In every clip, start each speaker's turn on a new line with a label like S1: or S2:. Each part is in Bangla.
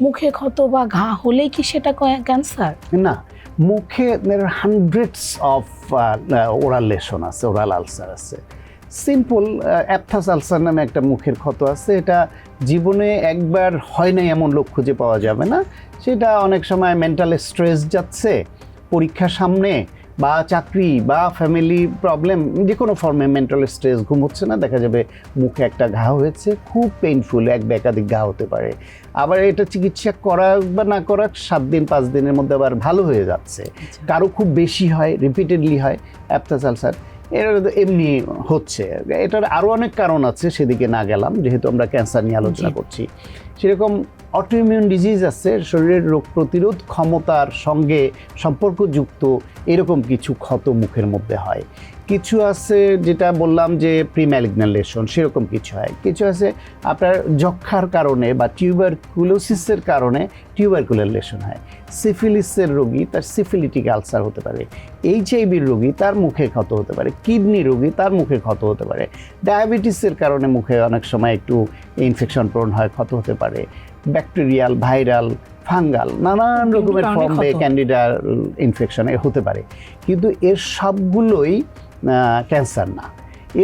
S1: মুখে ক্ষত বা ঘা হলেই কি সেটা ক্যান্সার?
S2: না, মুখে হান্ড্রেডস অফ ওরাল লেশন আছে, ওরাল আলসার আছে। সিম্পল অ্যাপথাস আলসার নামে একটা মুখের ক্ষত আছে, এটা জীবনে একবার হয় নাই এমন লোক খুঁজে পাওয়া যাবে না। সেটা অনেক সময় মেন্টাল স্ট্রেস যাচ্ছে, পরীক্ষা সামনে, বা চাকরি বা ফ্যামিলি প্রবলেম, যে কোনো ফর্মে মেন্টাল স্ট্রেস, ঘুম হচ্ছে না, দেখা যাবে মুখে একটা ঘা হয়েছে, খুব পেইনফুল, এক বা একাধিক ঘা হতে পারে। আবার এটা চিকিৎসা করা বা না করা 7 দিন 5 দিনের মধ্যে আবার ভালো হয়ে যাচ্ছে। কারো খুব বেশি হয়, রিপিটেডলি হয় অ্যাপথাস আলসার, এটা এমনি হচ্ছে। এটার আরও অনেক কারণ আছে, সেদিকে না গেলাম, যেহেতু আমরা ক্যান্সার নিয়ে আলোচনা করছি। সেরকম অটোইমিউন ডিজিজ আছে, শরীরের রোগ প্রতিরোধ ক্ষমতার সঙ্গে সম্পর্কযুক্ত এরকম কিছু ক্ষত মুখের মধ্যে হয়। কিছু আছে যেটা বললাম যে প্রিম্যালিগন্যান্ট লেশন, সেরকম কিছু হয়। কিছু আছে আপনার যক্ষার কারণে বা টিউবারকুলোসিসের কারণে টিউবারকুলার লেশন হয়। সিফিলিসের রোগী তার সিফিলিটিক আলসার হতে পারে, এইচআইভির রোগী তার মুখে ক্ষত হতে পারে, কিডনি রোগী তার মুখে ক্ষত হতে পারে, ডায়াবেটিসের কারণে মুখে অনেক সময় একটু ইনফেকশন প্রবণ হয়, ক্ষত হতে পারে, ব্যাকটেরিয়াল, ভাইরাল, ফাঙ্গাল, নানান রকমের ফর্মে ক্যান্ডিডা ইনফেকশনে হতে পারে। কিন্তু এর সবগুলোই ক্যান্সার না।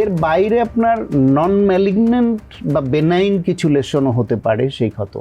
S2: এর বাইরে আপনার নন ম্যালিগন্যান্ট বা বেনাইন কিছু লেশনও হতে পারে সেই ক্ষত।